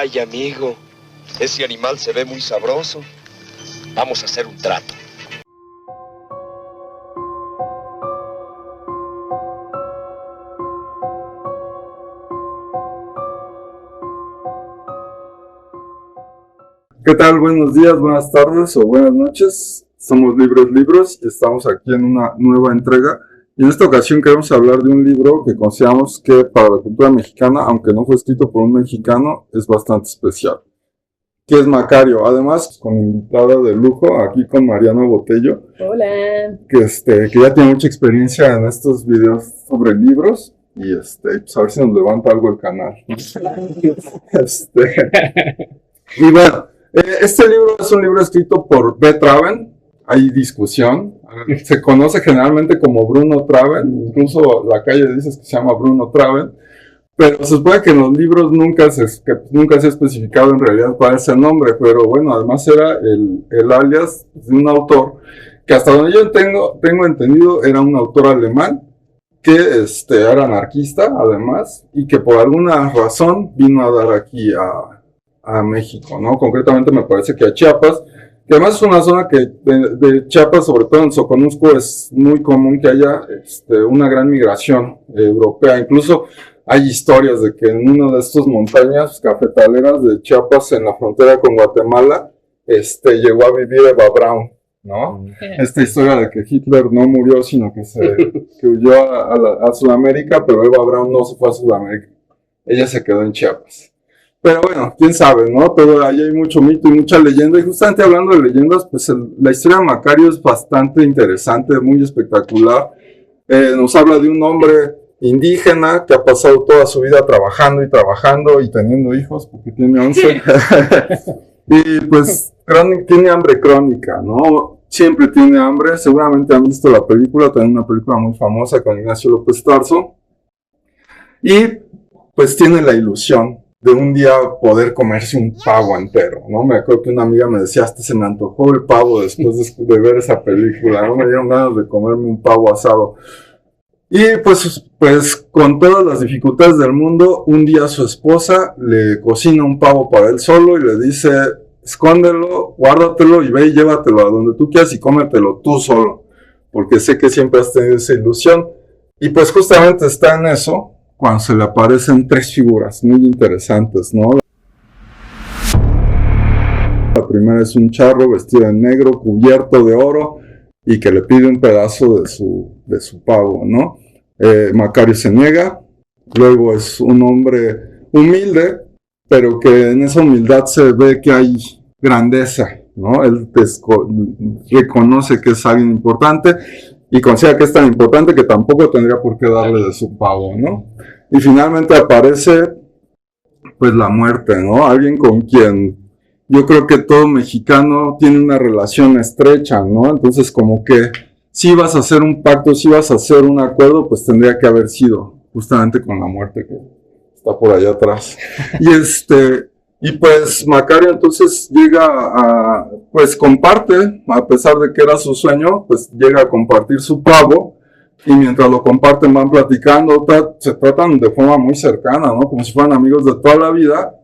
Ay, amigo, ese animal se ve muy sabroso. Vamos a hacer un trato. ¿Qué tal? Buenos días, buenas tardes o buenas noches. Somos Libros y estamos aquí en una nueva entrega. Y en esta ocasión queremos hablar de un libro que consideramos que para la cultura mexicana, aunque no fue escrito por un mexicano, es bastante especial. Que es Macario. Además, con invitada de lujo, aquí con Mariana Botello. Hola. Que ya tiene mucha experiencia en estos videos sobre libros. Y pues a ver si nos levanta algo el canal. Y bueno, este libro es un libro escrito por B. Traven. Hay discusión. Se conoce generalmente como Bruno Traven. Incluso la calle dice que se llama Bruno Traven. Pero se supone que en los libros nunca se ha especificado en realidad cuál es el nombre. Pero bueno, además era el alias de un autor que hasta donde yo tengo entendido era un autor alemán que era anarquista además y que por alguna razón vino a dar aquí a México, ¿no? Concretamente me parece que a Chiapas, que además es una zona que de Chiapas, sobre todo en Soconusco, es muy común que haya una gran migración europea. Incluso hay historias de que en una de estas montañas cafetaleras de Chiapas, en la frontera con Guatemala, llegó a vivir Eva Braun, ¿no? Esta historia de que Hitler no murió, sino que huyó a Sudamérica, pero Eva Braun no se fue a Sudamérica. Ella se quedó en Chiapas. Pero bueno, quién sabe, ¿no? Pero ahí hay mucho mito y mucha leyenda. Y justamente hablando de leyendas, pues la historia de Macario es bastante interesante, muy espectacular. Nos habla de un hombre indígena que ha pasado toda su vida trabajando y teniendo hijos, porque tiene 11. Y pues tiene hambre crónica, ¿no? Siempre tiene hambre. Seguramente han visto la película, también una película muy famosa con Ignacio López Tarso. Y pues tiene la ilusión de un día poder comerse un pavo entero, ¿no? Me acuerdo que una amiga me decía, hasta se me antojó el pavo después de ver esa película, ¿no? Me dieron ganas de comerme un pavo asado. Y pues con todas las dificultades del mundo, un día su esposa le cocina un pavo para él solo y le dice, escóndelo, guárdatelo y ve y llévatelo a donde tú quieras y cómetelo tú solo, porque sé que siempre has tenido esa ilusión. Y pues justamente está en eso cuando se le aparecen tres figuras muy interesantes, ¿no? La primera es un charro vestido de negro, cubierto de oro, y que le pide un pedazo de su pavo, ¿no? Macario se niega. Luego es un hombre humilde, pero que en esa humildad se ve que hay grandeza, ¿no? Él reconoce que es alguien importante y considera que es tan importante que tampoco tendría por qué darle de su pavo, ¿no? Y finalmente aparece, pues, la muerte, ¿no? Alguien con quien yo creo que todo mexicano tiene una relación estrecha, ¿no? Entonces, como que si vas a hacer un pacto, si vas a hacer un acuerdo, pues tendría que haber sido justamente con la muerte que está por allá atrás. Y pues Macario entonces llega pues comparte, a pesar de que era su sueño, pues llega a compartir su pavo, y mientras lo comparten van platicando, se tratan de forma muy cercana, ¿no? Como si fueran amigos de toda la vida,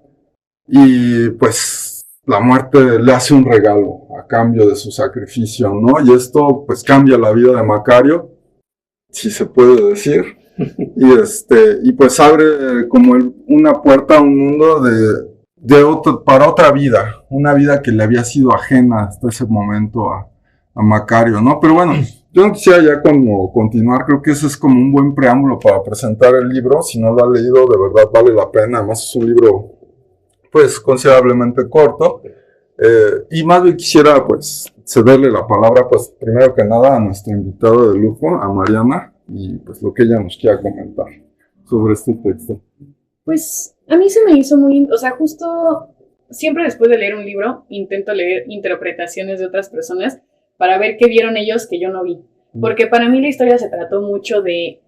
y pues la muerte le hace un regalo a cambio de su sacrificio, ¿no? Y esto pues cambia la vida de Macario, si se puede decir, y pues abre como una puerta a un mundo para otra vida, una vida que le había sido ajena hasta ese momento a Macario, ¿no? Pero bueno, yo no quisiera ya como continuar, creo que ese es como un buen preámbulo para presentar el libro. Si no lo ha leído, de verdad vale la pena. Además es un libro pues considerablemente corto, y más bien quisiera pues cederle la palabra pues primero que nada a nuestra invitada de lujo, a Mariana, y pues lo que ella nos quiera comentar sobre este texto. Pues a mí se me hizo muy, o sea, justo siempre después de leer un libro intento leer interpretaciones de otras personas para ver qué vieron ellos que yo no vi, porque para mí la historia se trató mucho de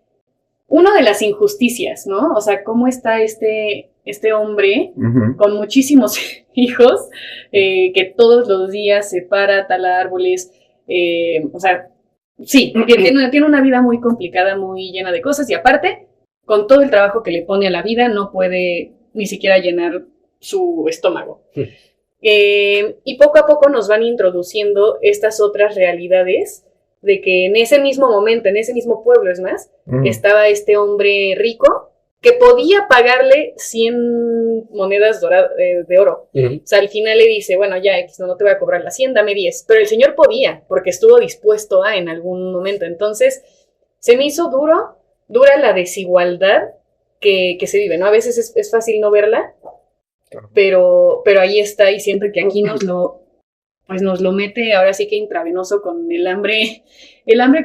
las injusticias, ¿no? O sea, cómo está este hombre con muchísimos hijos, que todos los días se para a talar árboles, o sea, sí, tiene una vida muy complicada, muy llena de cosas, y aparte, con todo el trabajo que le pone a la vida, no puede ni siquiera llenar su estómago. Y poco a poco nos van introduciendo estas otras realidades de que en ese mismo momento, en ese mismo pueblo, es más, estaba este hombre rico que podía pagarle 100 monedas de oro. Uh-huh. O sea, al final le dice, bueno, ya, no te voy a cobrar las 100, dame 10. Pero el señor podía, porque estuvo dispuesto a en algún momento. Entonces, se me hizo dura la desigualdad que se vive, ¿no? A veces es fácil no verla, pero ahí está, y siento que aquí nos lo mete ahora sí que intravenoso con el hambre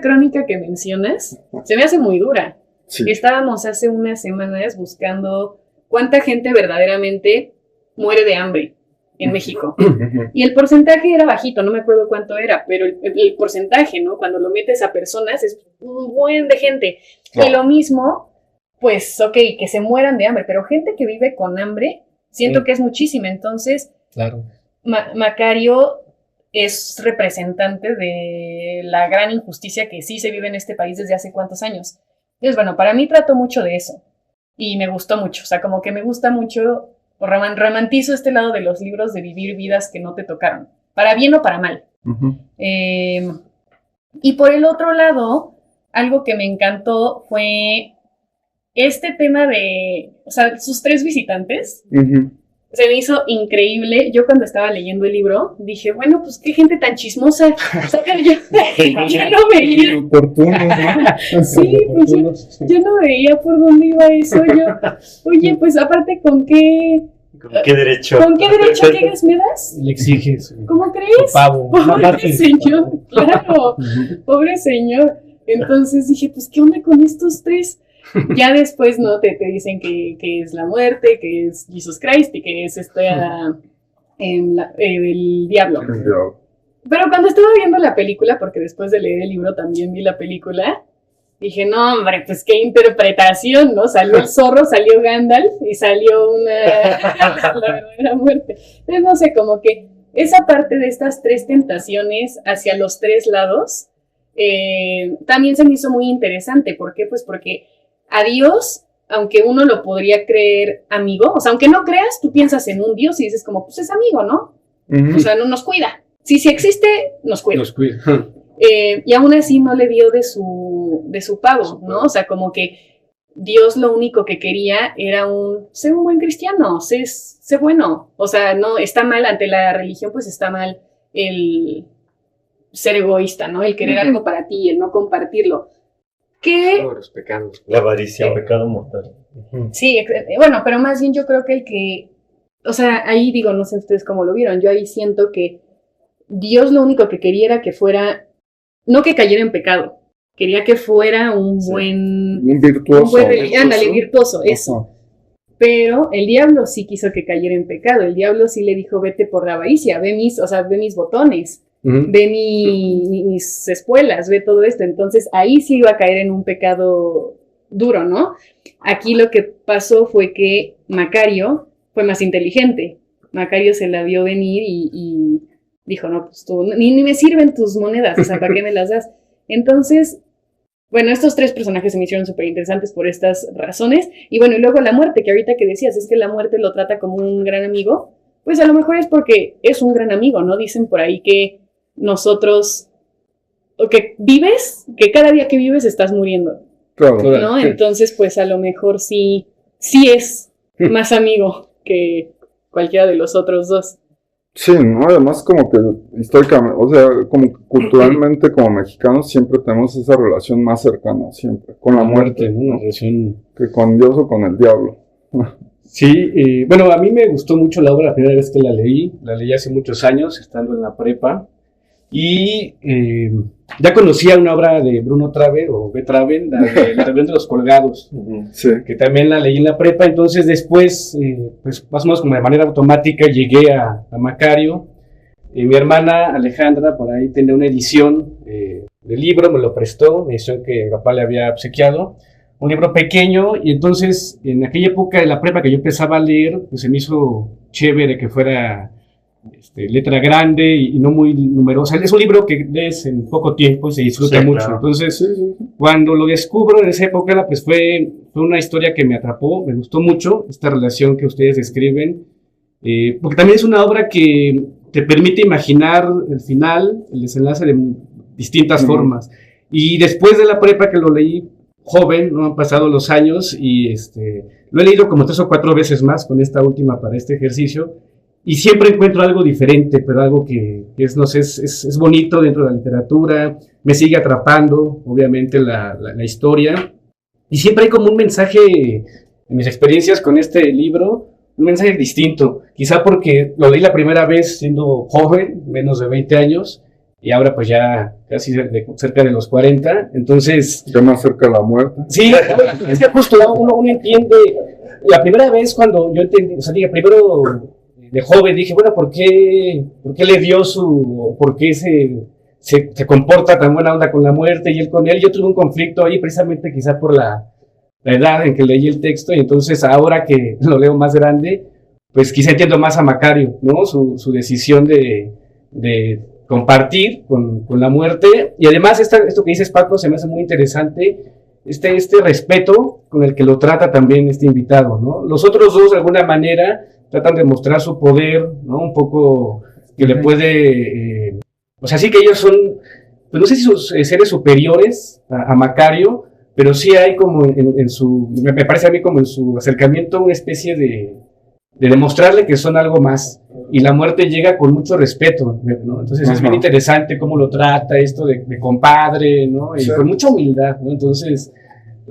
crónica que mencionas. Se me hace muy dura. Sí. Estábamos hace unas semanas buscando cuánta gente verdaderamente muere de hambre en México. Y el porcentaje era bajito, no me acuerdo cuánto era, pero el porcentaje, ¿no? Cuando lo metes a personas es un buen de gente. Y lo mismo, pues, ok, que se mueran de hambre, pero gente que vive con hambre, siento que es muchísima. Entonces, claro. Macario es representante de la gran injusticia que sí se vive en este país desde hace cuántos años. Entonces, bueno, para mí trató mucho de eso y me gustó mucho, o sea, como que me gusta mucho, romantizo este lado de los libros de vivir vidas que no te tocaron, para bien o para mal. Uh-huh. Y por el otro lado, algo que me encantó fue este tema de, o sea, sus 3 visitantes. Uh-huh. Se me hizo increíble. Yo cuando estaba leyendo el libro dije, bueno, pues qué gente tan chismosa. O sea, yo no veía. Oportuno, ¿no? Sí, pues yo no veía por dónde iba eso. Oye, pues aparte, ¿con qué derecho? ¿Con qué derecho que me das? Le exiges. ¿Cómo crees? Pavo. Pobre señor, claro. Pobre señor. Entonces dije, pues, ¿qué onda con estos 3? Ya después, ¿no? Te dicen que es la muerte, que es Jesus Christ y que es el diablo. Pero cuando estaba viendo la película, porque después de leer el libro también vi la película, dije, no, hombre, pues qué interpretación, ¿no? Salió el zorro, salió Gandalf y salió la verdadera muerte. Entonces, no sé, como que esa parte de estas 3 tentaciones hacia los 3 lados también se me hizo muy interesante. ¿Por qué? Pues porque a Dios, aunque uno lo podría creer amigo, o sea, aunque no creas, tú piensas en un Dios y dices como, pues es amigo, ¿no? Uh-huh. O sea, no nos cuida. Si existe, nos cuida. Nos cuida. Y aún así no le dio de su pavo, ¿no? O sea, como que Dios lo único que quería era ser un buen cristiano, ser bueno. O sea, no está mal ante la religión, pues está mal el ser egoísta, ¿no? El querer algo para ti, el no compartirlo. Que los pecados, la avaricia, pecado mortal. Sí, bueno, pero más bien yo creo que o sea, ahí digo, no sé ustedes cómo lo vieron, yo ahí siento que Dios lo único que quería era que fuera, no que cayera en pecado, quería que fuera un virtuoso. Ándale, virtuoso, eso. Pero el diablo sí quiso que cayera en pecado, el diablo sí le dijo, vete por la avaricia, ve mis botones. Uh-huh. Ve mis espuelas, ve todo esto. Entonces ahí sí iba a caer en un pecado duro, ¿no? Aquí lo que pasó fue que Macario fue más inteligente. Macario se la vio venir y dijo, no, pues tú, ni me sirven tus monedas, o sea, ¿para qué me las das? Entonces, bueno, estos 3 personajes se me hicieron súper interesantes por estas razones. Y bueno, y luego la muerte, que ahorita que decías, es que la muerte lo trata como un gran amigo. Pues a lo mejor es porque es un gran amigo, ¿no? Dicen por ahí que nosotros, o que vives, que cada día que vives estás muriendo, claro, ¿no? Sí. Entonces, pues a lo mejor sí es más amigo que cualquiera de los otros 2. Sí, ¿no? Además como que históricamente, o sea, como que culturalmente como mexicanos siempre tenemos esa relación más cercana, siempre, con la muerte, ¿no? Una relación que con Dios o con el diablo. Sí, bueno, a mí me gustó mucho la obra la primera vez que la leí hace muchos años, estando en la prepa. Y ya conocía una obra de Bruno Traven, o B. Traven, la Rebelión de los Colgados, sí. Que también la leí en la prepa. Entonces después, pues más o menos como de manera automática, llegué a Macario. Mi hermana Alejandra por ahí tenía una edición del libro, me lo prestó, una edición que mi papá le había obsequiado, un libro pequeño. Y entonces en aquella época de la prepa que yo empezaba a leer, pues se me hizo chévere que fuera letra grande y no muy numerosa. Es un libro que lees en poco tiempo y se disfruta mucho. Claro. Entonces, cuando lo descubro en esa época, pues fue una historia que me atrapó, me gustó mucho esta relación que ustedes describen porque también es una obra que te permite imaginar el final, el desenlace de distintas formas. Y después de la prepa, que lo leí joven, no han pasado los años, y lo he leído como 3 o 4 veces más con esta última para este ejercicio, y siempre encuentro algo diferente, pero algo que es, no sé, es bonito dentro de la literatura, me sigue atrapando, obviamente, la historia, y siempre hay como un mensaje, en mis experiencias con este libro, un mensaje distinto, quizá porque lo leí la primera vez siendo joven, menos de 20 años, y ahora pues ya casi cerca de los 40, entonces... Ya más cerca de la muerte. Sí, es que justo uno entiende, la primera vez cuando yo entendí, o sea, primero de joven dije, bueno, ¿por qué le dio por qué se comporta tan buena onda con la muerte y él con él? Yo tuve un conflicto ahí precisamente quizá por la edad en que leí el texto, y entonces ahora que lo leo más grande, pues quizá entiendo más a Macario, ¿no? Su decisión de compartir con la muerte, y además esto que dices, Paco, se me hace muy interesante, este respeto con el que lo trata también este invitado, ¿no? Los otros dos de alguna manera tratan de mostrar su poder, ¿no? Un poco que le puede, o sea, sí que ellos son, pues no sé si sus seres superiores a Macario, pero sí hay como me parece a mí como en su acercamiento una especie de demostrarle que son algo más, y la muerte llega con mucho respeto, ¿no? Entonces es bien interesante cómo lo trata esto de compadre, ¿no? Y con mucha humildad, ¿no? Entonces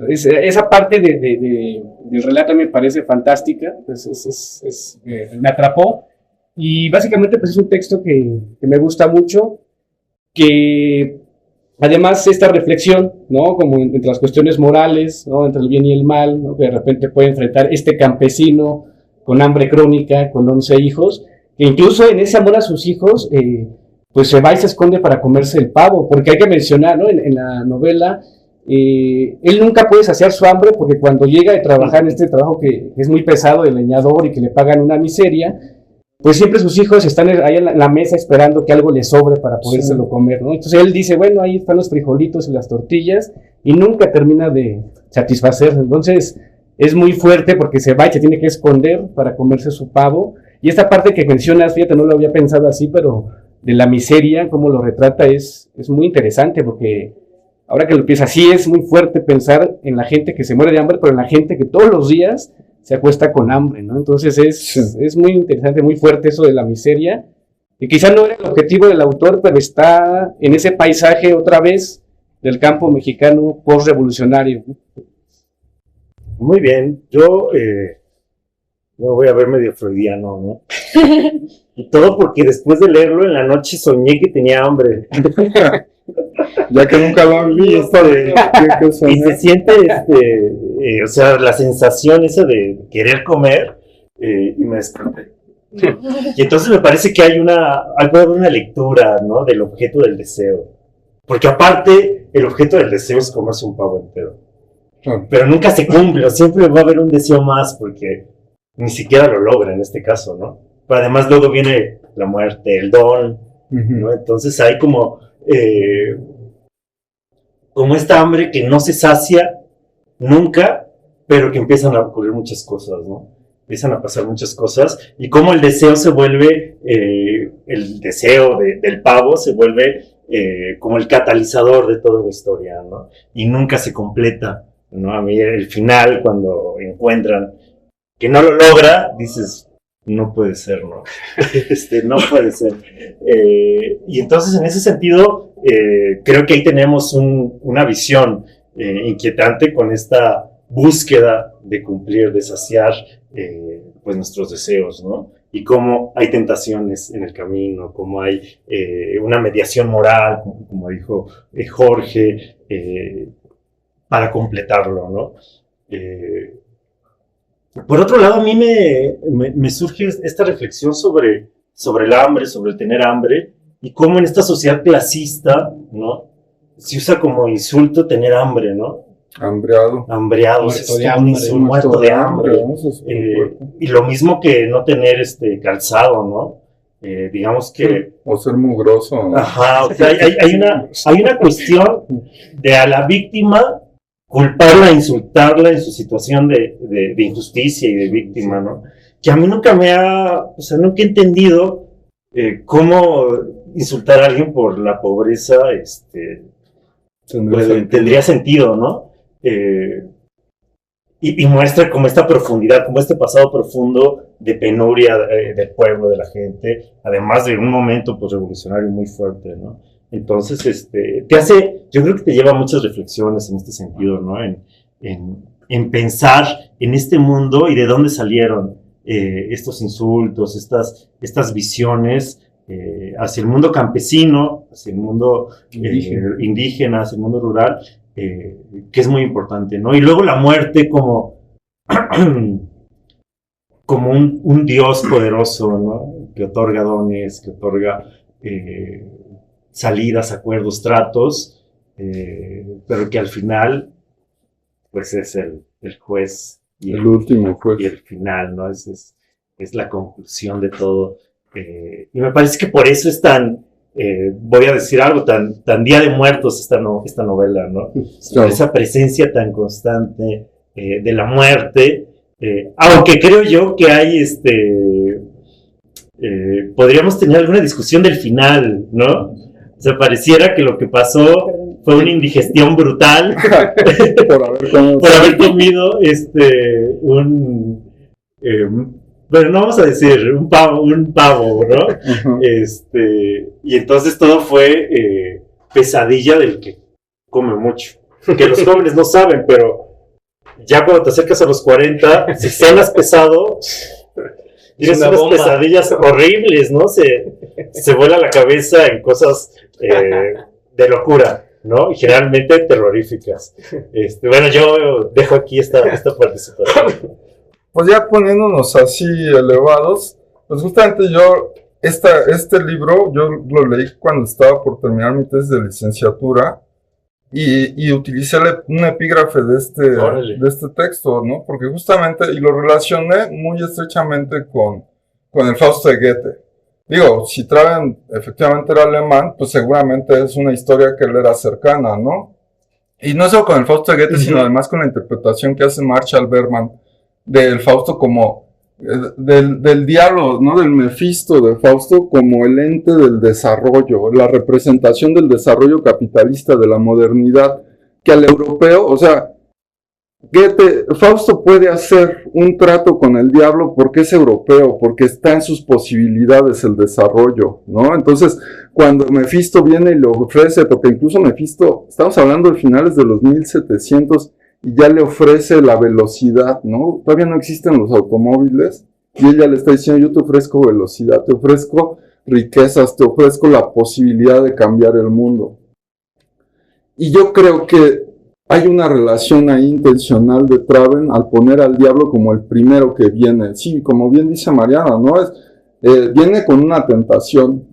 esa parte del relato me parece fantástica, pues me atrapó, y básicamente pues es un texto que me gusta mucho, que además esta reflexión, ¿no? Como entre las cuestiones morales, ¿no? Entre el bien y el mal, ¿no? Que de repente puede enfrentar este campesino con hambre crónica, con 11 hijos, que incluso en ese amor a sus hijos, pues se va y se esconde para comerse el pavo, porque hay que mencionar, ¿no? En la novela, él nunca puede saciar su hambre, porque cuando llega a trabajar en este trabajo que es muy pesado, de leñador, y que le pagan una miseria, pues siempre sus hijos están ahí en la mesa esperando que algo les sobre para podérselo comer, ¿no? Entonces él dice, bueno, ahí están los frijolitos y las tortillas, y nunca termina de satisfacerse. Entonces es muy fuerte porque se va y se tiene que esconder para comerse su pavo. Y esta parte que mencionas, fíjate, no lo había pensado así, pero de la miseria, cómo lo retrata, es muy interesante, porque ahora que lo piensas, sí es muy fuerte pensar en la gente que se muere de hambre, pero en la gente que todos los días se acuesta con hambre, ¿no? Entonces es muy interesante, muy fuerte eso de la miseria, y quizá no era el objetivo del autor, pero está en ese paisaje otra vez del campo mexicano post-revolucionario. Muy bien, yo me voy a ver medio freudiano, ¿no? Y todo porque después de leerlo en la noche soñé que tenía hambre. Ya que nunca lo han visto. Y se siente, o sea, la sensación esa de querer comer, y me desperté. Y entonces me parece que hay una lectura, ¿no? Del objeto del deseo. Porque aparte, el objeto del deseo es comerse un pavo entero. Pero nunca se cumple, siempre va a haber un deseo más, porque ni siquiera lo logra en este caso, ¿no? Pero además luego viene la muerte, el don, ¿no? Entonces hay como esta hambre que no se sacia nunca, pero que empiezan a ocurrir muchas cosas, ¿no? Empiezan a pasar muchas cosas, y como el deseo se vuelve, el deseo del pavo se vuelve como el catalizador de toda la historia, ¿no? Y nunca se completa, ¿no? A mí el final, cuando encuentran que no lo logra, dices, no puede ser, ¿no? No puede ser. Y entonces, en ese sentido, creo que ahí tenemos una visión inquietante con esta búsqueda de cumplir, de saciar, pues nuestros deseos, ¿no? Y cómo hay tentaciones en el camino, cómo hay una mediación moral, como dijo Jorge, para completarlo, ¿no? Por otro lado, a mí me surge esta reflexión sobre el hambre, sobre el tener hambre, y cómo en esta sociedad clasista, ¿no? Se usa como insulto tener hambre, ¿no? Hambreado. Muerto de hambre. Y lo mismo que no tener calzado, ¿no? Digamos que... O ser mugroso, ¿no? Ajá, o sea, hay una cuestión de a la víctima culparla, insultarla en su situación de injusticia y de víctima, ¿no? que a mí nunca nunca he entendido cómo insultar a alguien por la pobreza, tendría sentido, ¿no? Y muestra como esta profundidad, como este pasado profundo de penuria del pueblo, de la gente, además de un momento pues, revolucionario muy fuerte, ¿no? Entonces, yo creo que te lleva a muchas reflexiones en este sentido, ¿no? En pensar en este mundo y de dónde salieron estos insultos, estas visiones hacia el mundo campesino, hacia el mundo indígena, hacia el mundo rural, que es muy importante, ¿no? Y luego la muerte como un Dios poderoso, ¿no? Que otorga dones, que otorga salidas, acuerdos, tratos, pero que al final, pues es el juez y el último juez. Y el final, ¿no? Es la conclusión de todo. Y me parece que por eso es tan, voy a decir algo, tan Día de Muertos esta novela, ¿no? Claro. Esa presencia tan constante de la muerte, aunque creo yo que hay, podríamos tener alguna discusión del final, ¿no? O sea, pareciera que lo que pasó fue una indigestión brutal por haber comido bueno, no vamos a decir un pavo, ¿no? Uh-huh. Y entonces todo fue pesadilla del que come mucho. Que los jóvenes no saben, pero ya cuando te acercas a los 40, si cenas pesado, tienes unas bomba. Pesadillas horribles, ¿no? Se vuela la cabeza en cosas de locura, ¿no? Y generalmente terroríficas. Bueno, yo dejo aquí esta participación. Pues ya poniéndonos así elevados, pues justamente yo, este libro, yo lo leí cuando estaba por terminar mi tesis de licenciatura y utilicé un epígrafe de este texto, ¿no? Porque justamente, y lo relacioné muy estrechamente con el Fausto de Goethe. Digo, si Traven efectivamente era alemán, pues seguramente es una historia que le era cercana, ¿no? Y no solo con el Fausto de Goethe, sino además con la interpretación que hace Marshall Bergman del Fausto como del diablo, ¿no? Del Mefisto de Fausto como el ente del desarrollo, la representación del desarrollo capitalista de la modernidad, que al europeo, o sea, Fausto puede hacer un trato con el diablo porque es europeo, porque está en sus posibilidades el desarrollo, ¿no? Entonces, cuando Mefisto viene y le ofrece, porque incluso Mefisto, estamos hablando de finales de los 1700, y ya le ofrece la velocidad, ¿no? Todavía no existen los automóviles, y ella le está diciendo, yo te ofrezco velocidad, te ofrezco riquezas, te ofrezco la posibilidad de cambiar el mundo. Y yo creo que hay una relación ahí intencional de Traven al poner al diablo como el primero que viene. Sí, como bien dice Mariana, ¿no? Viene con una tentación,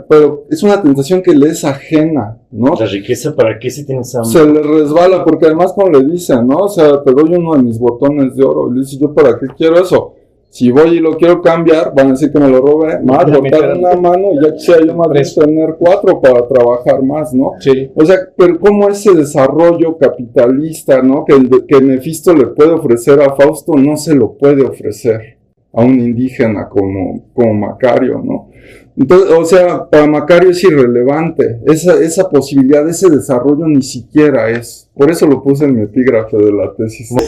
pero es una tentación que le es ajena, ¿no? La riqueza, ¿para qué si tienes hambre? Se le resbala, porque además como le dicen, ¿no? O sea, te doy uno de mis botones de oro, y le dice, ¿yo para qué quiero eso? Si voy y lo quiero cambiar, van a decir que me lo robé, me va a cortar una mano, y ya quisiera yo más bien tener 4 para trabajar más, ¿no? Sí. O sea, pero como ese desarrollo capitalista, ¿no? Que Mefisto le puede ofrecer a Fausto, no se lo puede ofrecer a un indígena como Macario, ¿no? Entonces, o sea, para Macario es irrelevante, esa posibilidad, ese desarrollo ni siquiera es. Por eso lo puse en mi epígrafe de la tesis. Muy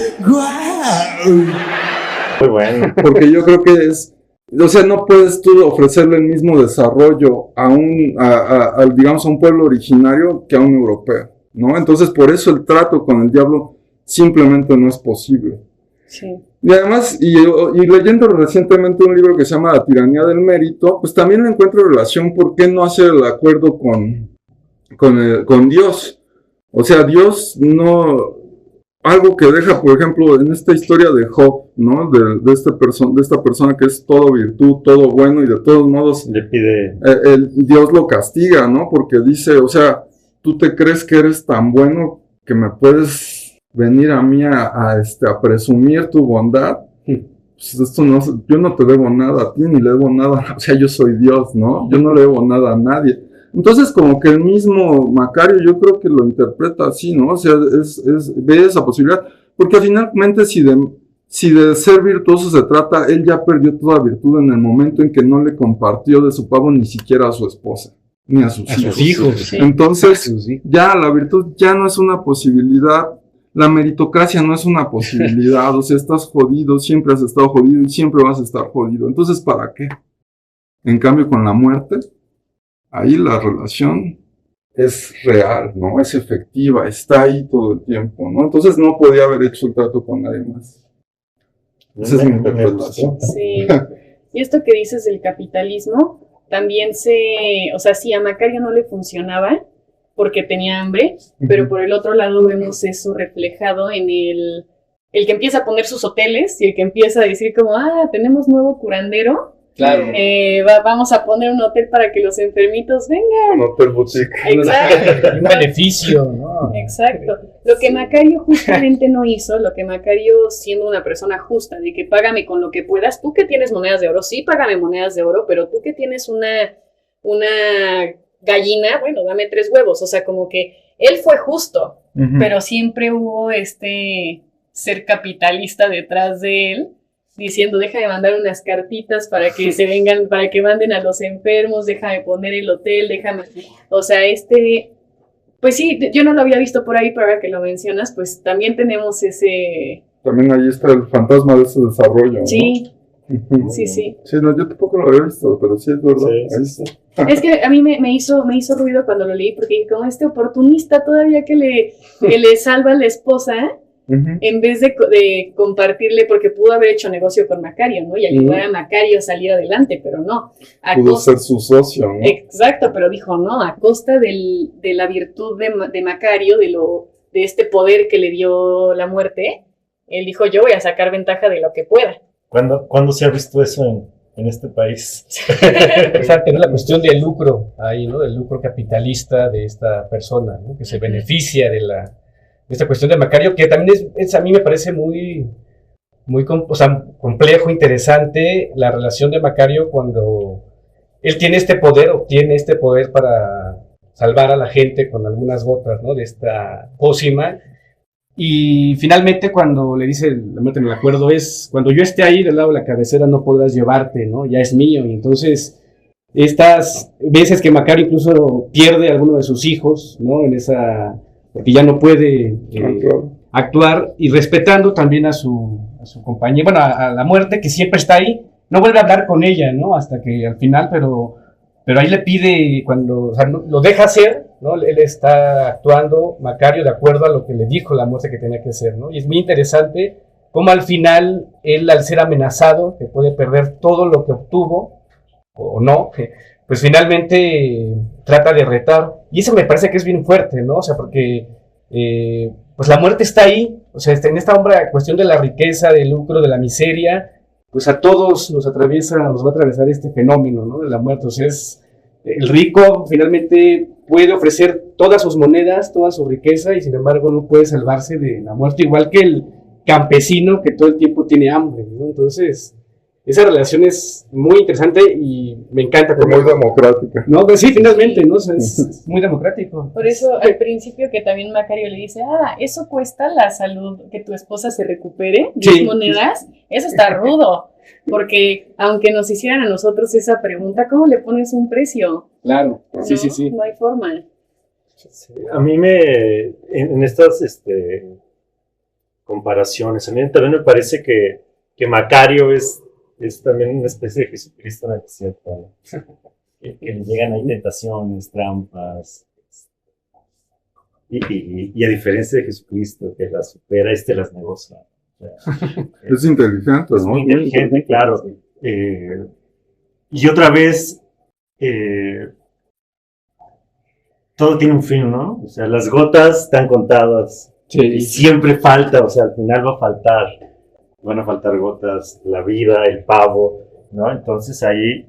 bueno. Porque yo creo que o sea, no puedes tú ofrecerle el mismo desarrollo digamos, a un pueblo originario que a un europeo, ¿no? Entonces, por eso el trato con el diablo simplemente no es posible. Sí. Y además, y leyendo recientemente un libro que se llama La tiranía del mérito, pues también le encuentro relación por qué no hacer el acuerdo con Dios. O sea, Dios no... Algo que deja, por ejemplo, en esta historia de Job, ¿no? De esta persona que es todo virtud, todo bueno, y de todos modos Le pide... Dios lo castiga, ¿no? Porque dice, o sea, tú te crees que eres tan bueno que me puedes venir a mí a presumir tu bondad. Pues esto no, yo no te debo nada a ti, ni le debo nada, o sea, yo soy Dios, ¿no? Yo no le debo nada a nadie. Entonces, como que el mismo Macario yo creo que lo interpreta así, ¿no? O sea, ve esa posibilidad, porque finalmente si si de ser virtuoso se trata, él ya perdió toda virtud en el momento en que no le compartió de su pavo ni siquiera a su esposa, ni a sus hijos. Sí. Entonces, ya la virtud ya no es una posibilidad, la meritocracia no es una posibilidad, o sea, estás jodido, siempre has estado jodido y siempre vas a estar jodido. Entonces, ¿para qué? En cambio, con la muerte, ahí la relación es real, ¿no? Es efectiva, está ahí todo el tiempo, ¿no? Entonces no podía haber hecho el trato con nadie más. Esa es mi interpretación. Sí. Y esto que dices del capitalismo, también o sea, sí, a Macario no le funcionaba porque tenía hambre, pero por el otro lado vemos eso reflejado en el que empieza a poner sus hoteles y el que empieza a decir como, tenemos nuevo curandero. Claro. Vamos a poner un hotel para que los enfermitos vengan. Un hotel boutique. Exacto. Un beneficio, ¿no? Exacto. Lo que Macario justamente no hizo, lo que Macario, siendo una persona justa, de que págame con lo que puedas, tú que tienes monedas de oro, sí, págame monedas de oro, pero tú que tienes una gallina, bueno, dame 3 huevos. O sea, como que él fue justo, pero siempre hubo ser capitalista detrás de él, diciendo, déjame mandar unas cartitas para que se vengan, para que manden a los enfermos, déjame poner el hotel, o sea, pues sí, yo no lo había visto por ahí, pero ahora que lo mencionas, pues también tenemos ese... También ahí está el fantasma de ese desarrollo, ¿no? Sí, sí. Sí, no, yo tampoco lo había visto, pero sí es verdad, ahí está. Es que a mí me hizo ruido cuando lo leí, porque como oportunista todavía que le salva a la esposa, en vez de compartirle, porque pudo haber hecho negocio con Macario, ¿no? Y ayudar a Macario a salir adelante, pero no. Pudo ser su socio, ¿no? Exacto, pero dijo, no, a costa de la virtud de Macario, de este poder que le dio la muerte, él dijo, yo voy a sacar ventaja de lo que pueda. ¿Cuándo se ha visto eso en este país? Exacto, ¿no? La cuestión del lucro ahí, ¿no? Del lucro capitalista de esta persona, ¿no? Que se beneficia de esta cuestión de Macario, que también a mí me parece muy complejo, interesante la relación de Macario cuando él obtiene este poder para salvar a la gente con algunas gotas, ¿no? De esta pócima. Y finalmente cuando le dice, la muerte me acuerdo, es cuando yo esté ahí del lado de la cabecera no podrás llevarte, ¿no? Ya es mío. Y entonces estas veces que Macario incluso pierde a alguno de sus hijos, ¿no? Porque ya no puede actuar, y respetando también a su compañía, bueno, a la muerte, que siempre está ahí, no vuelve a hablar con ella, ¿no? Hasta que al final, pero ahí le pide, o sea, lo deja hacer, ¿no? Él está actuando, Macario, de acuerdo a lo que le dijo la muerte que tenía que hacer, ¿no? Y es muy interesante cómo al final, él, al ser amenazado, que puede perder todo lo que obtuvo, o no, pues finalmente trata de retar, y eso me parece que es bien fuerte, ¿no? O sea, porque pues la muerte está ahí, o sea, en esta cuestión de la riqueza, del lucro, de la miseria, pues a todos nos va a atravesar este fenómeno, ¿no? De la muerte. O sea, el rico finalmente puede ofrecer todas sus monedas, toda su riqueza, y sin embargo no puede salvarse de la muerte, igual que el campesino que todo el tiempo tiene hambre, ¿no? Entonces, esa relación es muy interesante y me encanta. Es muy democrática. No, pues sí, finalmente, ¿no? O sea, es muy democrático. Por eso, al principio que también Macario le dice, eso cuesta la salud, que tu esposa se recupere, 10 monedas, eso está rudo. Porque aunque nos hicieran a nosotros esa pregunta, ¿cómo le pones un precio? Claro, ¿No? sí. No hay forma. Sí, a mí en estas comparaciones, a mí también me parece que Macario es también una especie de Jesucristo en el desierto, ¿no? que le llegan ahí tentaciones, trampas, y a diferencia de Jesucristo, que las supera, las negocia. O sea, es inteligente, ¿no? Es muy inteligente, claro. Y otra vez, todo tiene un fin, ¿no? O sea, las gotas están contadas, y siempre falta, o sea, al final van a faltar gotas, la vida, el pavo, ¿no? Entonces ahí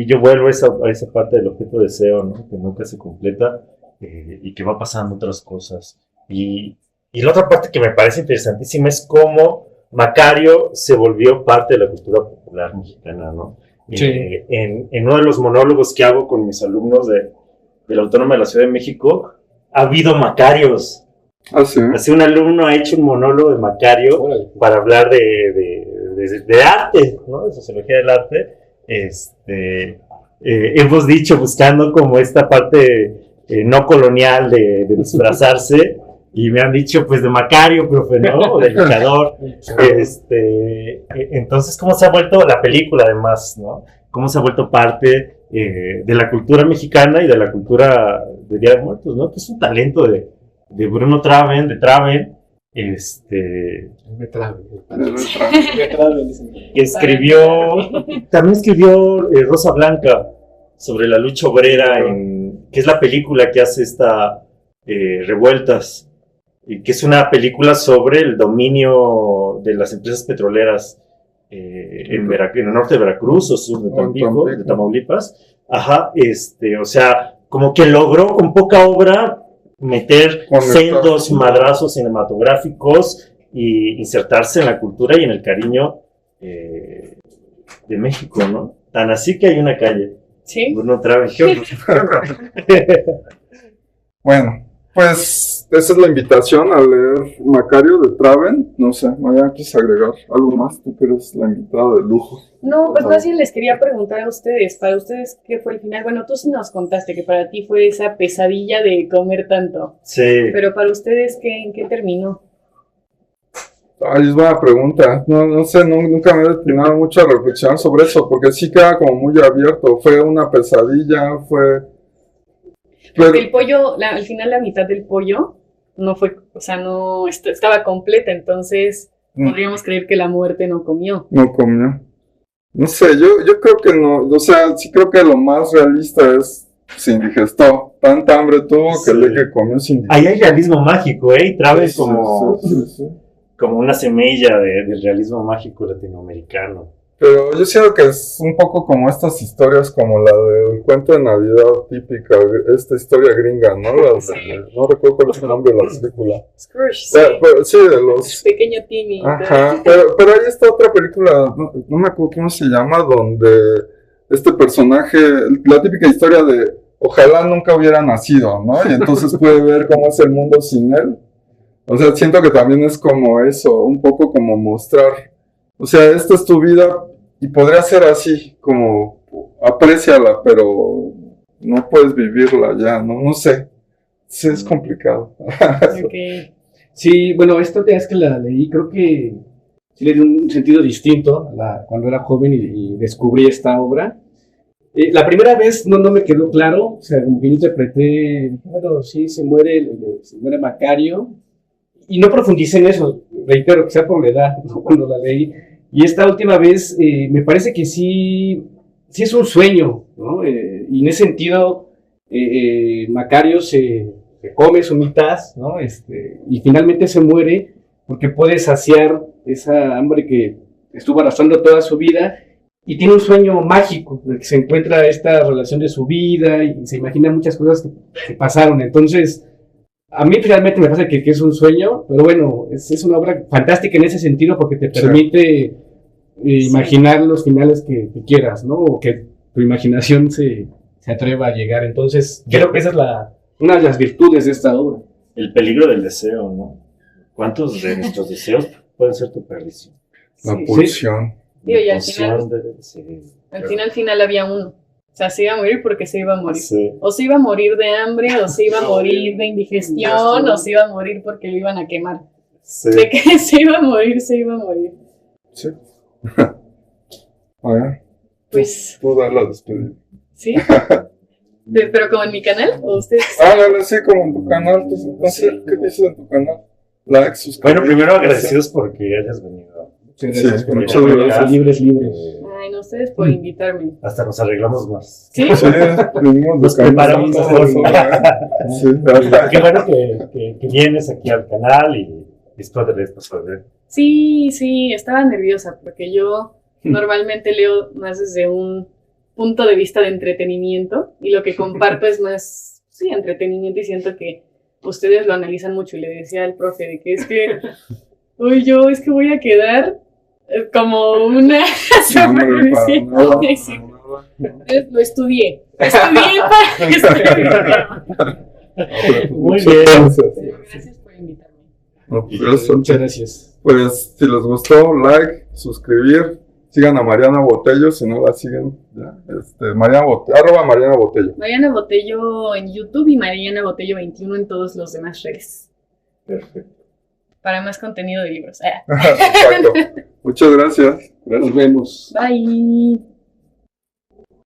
yo vuelvo a esa parte del objeto de deseo, ¿no? Que nunca se completa, y que va pasando otras cosas. Y la otra parte que me parece interesantísima es cómo Macario se volvió parte de la cultura popular mexicana, ¿no? Sí. En uno de los monólogos que hago con mis alumnos de la Autónoma de la Ciudad de México, ha habido Macarios Ah, sí. Así un alumno ha hecho un monólogo de Macario Órale. para hablar de arte, ¿no? De sociología del arte. Hemos dicho, buscando como esta parte no colonial de disfrazarse, y me han dicho, pues, de Macario, profe, ¿no? O de luchador. Entonces, ¿cómo se ha vuelto la película, además, ¿no? Cómo se ha vuelto parte de la cultura mexicana y de la cultura de Día de Muertos, ¿no? Que es un talento de Bruno Traven, que escribió, también escribió Rosa Blanca sobre la lucha obrera, que es la película que hace esta Revueltas, que es una película sobre el dominio de las empresas petroleras en el norte de Veracruz o sur de Tampico, de Tamaulipas. Ajá, o sea, como que logró con poca obra meter sendos madrazos cinematográficos y insertarse en la cultura y en el cariño de México, ¿no? Tan así que hay una calle. Sí. Bruno Traven. Bueno, pues esa es la invitación a leer Macario de Traven. No sé, María, ¿quieres agregar algo más? Tú que eres la invitada de lujo. No, pues más bien les quería preguntar a ustedes, para ustedes, ¿qué fue el final? Bueno, tú sí nos contaste que para ti fue esa pesadilla de comer tanto, Sí. pero para ustedes, ¿en qué terminó? Ay, es buena pregunta. No sé, nunca me he detenido mucho a reflexionar sobre eso, porque sí queda como muy abierto. Fue una pesadilla, Porque el pollo, al final la mitad del pollo no fue, o sea, no estaba completa, entonces podríamos creer que la muerte no comió. No comió. No sé, yo creo que no, o sea, sí creo que lo más realista es se indigestó. Tanta hambre tuvo que Sí. el que comió se indigestó. Ahí hay realismo mágico, ¿eh? Y Traven Sí, sí. como una semilla del realismo mágico latinoamericano. Pero yo siento que es un poco como estas historias, como la del cuento de Navidad típica, esta historia gringa, ¿no? No recuerdo cuál es el nombre de la película. Scrooge, Pero sí, de los... pequeño Timmy. Ajá, pero hay esta otra película, no me acuerdo cómo se llama, donde este personaje, la típica historia de ojalá nunca hubiera nacido, ¿no? Y entonces puede ver cómo es el mundo sin él. O sea, siento que también es como eso, un poco como mostrar, o sea, esta es tu vida y podría ser así, como apréciala, pero no puedes vivirla ya, no sé. Sí, es complicado. Okay. Sí, bueno, esta última vez que la leí, creo que sí le dio un sentido distinto cuando era joven y descubrí esta obra. La primera vez no me quedó claro, o sea, como que yo interpreté, bueno, sí, se muere Macario, y no profundicé en eso, reitero, quizá por la edad, ¿no? Cuando la leí. Y esta última vez me parece que sí es un sueño, ¿no? Y en ese sentido, Macario se come su mitad, ¿no? Y finalmente se muere porque puede saciar esa hambre que estuvo arrastrando toda su vida y tiene un sueño mágico en el que se encuentra esta relación de su vida y se imagina muchas cosas que pasaron. Entonces, a mí finalmente me parece que es un sueño, pero bueno, es una obra fantástica en ese sentido porque te permite imaginar los finales que quieras, ¿no? O que tu imaginación se atreva a llegar. Entonces, creo que esa es una de las virtudes de esta obra. El peligro del deseo, ¿no? ¿Cuántos de nuestros deseos pueden ser tu perdición? La pulsión. Digo, y al final había uno. O sea, se iba a morir porque se iba a morir. Sí. O se iba a morir de hambre, o se iba a morir de indigestión, o se iba a morir porque lo iban a quemar. Sí. De que se iba a morir, se iba a morir. Sí. A ver, Pues, tú dar la despedida. ¿sí? ¿Pero como en mi canal? ¿O ustedes? Dale, sí, como en tu canal. ¿Qué dices en tu canal? Likes, suscribir. Bueno, primero agradecidos porque hayas venido. Muchas Sí, gracias por muchas acompañarnos. gracias. Libres. Ay, no, ustedes por invitarme. Hasta nos arreglamos más. ¿Sí? Sí, venimos Nos de preparamos canal. mejor. Sí, Qué bueno que vienes aquí al canal y después de esto sobre. Sí, estaba nerviosa porque yo normalmente leo más desde un punto de vista de entretenimiento y lo que comparto es más, sí, entretenimiento y siento que ustedes lo analizan mucho y le decía al profe de que es que es que voy a quedar como una superficie. Sí. Entonces, lo estudié para escribir. Muy bien. Gracias por por invitarme. No, pues, eso, Muchas gracias. pues si les gustó, like, suscribir, sigan a Mariana Botello, si no la siguen, ya, @Mariana Botello. Mariana Botello en YouTube y Mariana Botello 21 en todos los demás redes. Perfecto. Para más contenido de libros. Exacto. Muchas gracias. Nos vemos. Bye.